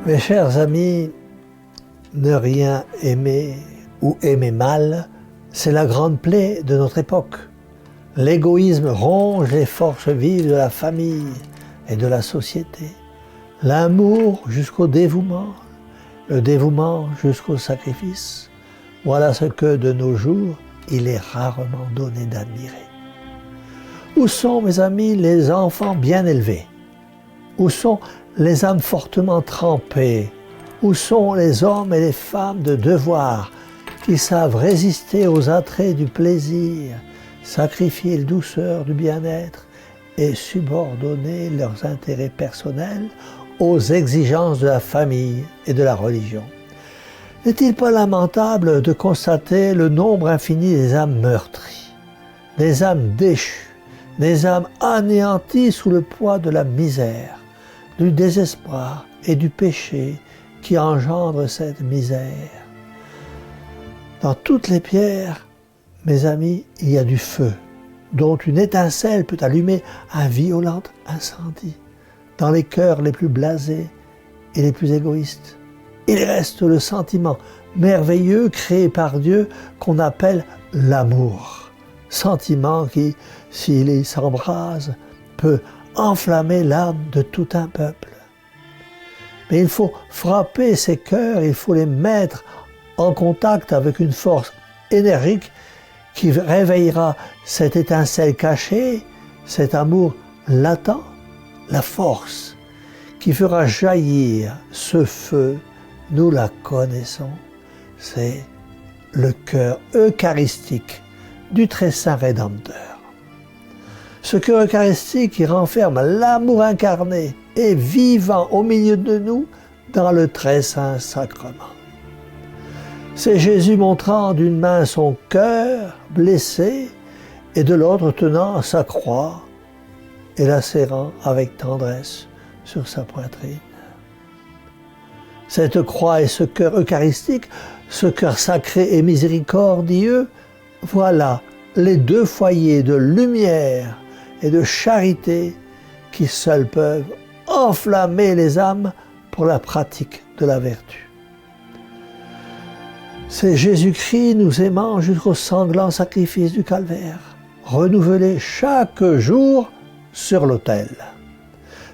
Mes chers amis, ne rien aimer ou aimer mal, c'est la grande plaie de notre époque. L'égoïsme ronge les forces vives de la famille et de la société. L'amour jusqu'au dévouement, le dévouement jusqu'au sacrifice. Voilà ce que de nos jours, il est rarement donné d'admirer. Où sont, mes amis, les enfants bien élevés? Où sont les âmes fortement trempées? Où sont les hommes et les femmes de devoir qui savent résister aux attraits du plaisir, sacrifier la douceur du bien-être et subordonner leurs intérêts personnels aux exigences de la famille et de la religion? N'est-il pas lamentable de constater le nombre infini des âmes meurtries, des âmes déchues, des âmes anéanties sous le poids de la misère, du désespoir et du péché qui engendre cette misère? Dans toutes les pierres, mes amis, il y a du feu, dont une étincelle peut allumer un violent incendie. Dans les cœurs les plus blasés et les plus égoïstes, il reste le sentiment merveilleux créé par Dieu qu'on appelle l'amour. Sentiment qui, s'il s'embrase, peut enflammer l'âme de tout un peuple. Mais il faut frapper ces cœurs, il faut les mettre en contact avec une force énergique qui réveillera cette étincelle cachée, cet amour latent, la force qui fera jaillir ce feu. Nous la connaissons, c'est le cœur eucharistique du très saint Rédempteur. Ce cœur eucharistique qui renferme l'amour incarné et vivant au milieu de nous dans le très saint sacrement. C'est Jésus montrant d'une main son cœur blessé et de l'autre tenant sa croix et la serrant avec tendresse sur sa poitrine. Cette croix et ce cœur eucharistique, ce cœur sacré et miséricordieux, voilà les deux foyers de lumière et de charité qui seuls peuvent enflammer les âmes pour la pratique de la vertu. C'est Jésus-Christ nous aimant jusqu'au sanglant sacrifice du calvaire, renouvelé chaque jour sur l'autel.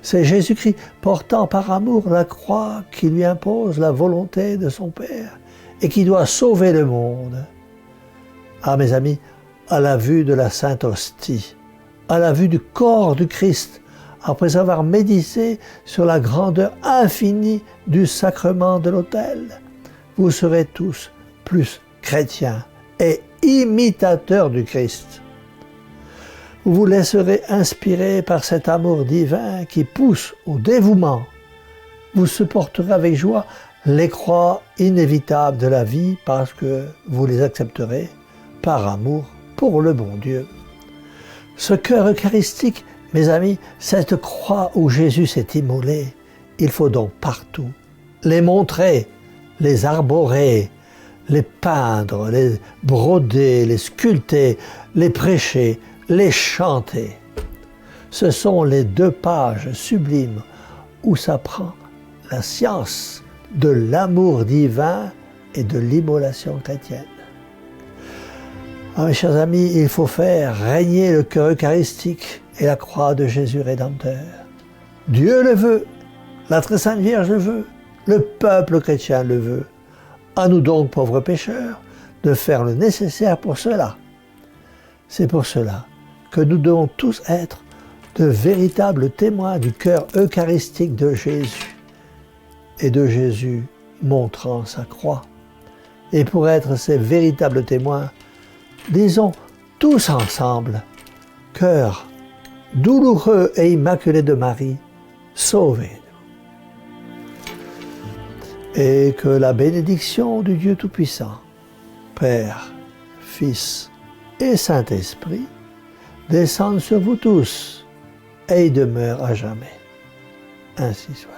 C'est Jésus-Christ portant par amour la croix qui lui impose la volonté de son Père et qui doit sauver le monde. Ah mes amis, à la vue de la Sainte Hostie, à la vue du corps du Christ, après avoir médité sur la grandeur infinie du sacrement de l'autel, vous serez tous plus chrétiens et imitateurs du Christ. Vous vous laisserez inspirer par cet amour divin qui pousse au dévouement. Vous supporterez avec joie les croix inévitables de la vie parce que vous les accepterez par amour pour le bon Dieu. Ce cœur eucharistique, mes amis, cette croix où Jésus s'est immolé, il faut donc partout les montrer, les arborer, les peindre, les broder, les sculpter, les prêcher, les chanter. Ce sont les deux pages sublimes où s'apprend la science de l'amour divin et de l'immolation chrétienne. Ah, mes chers amis, il faut faire régner le cœur eucharistique et la croix de Jésus Rédempteur. Dieu le veut, la très sainte Vierge le veut, le peuple chrétien le veut. À nous donc, pauvres pécheurs, de faire le nécessaire pour cela. C'est pour cela que nous devons tous être de véritables témoins du cœur eucharistique de Jésus et de Jésus montrant sa croix. Et pour être ces véritables témoins, disons tous ensemble, cœur douloureux et immaculé de Marie, sauvez-nous. Et que la bénédiction du Dieu Tout-Puissant, Père, Fils et Saint-Esprit, descende sur vous tous et y demeure à jamais. Ainsi soit.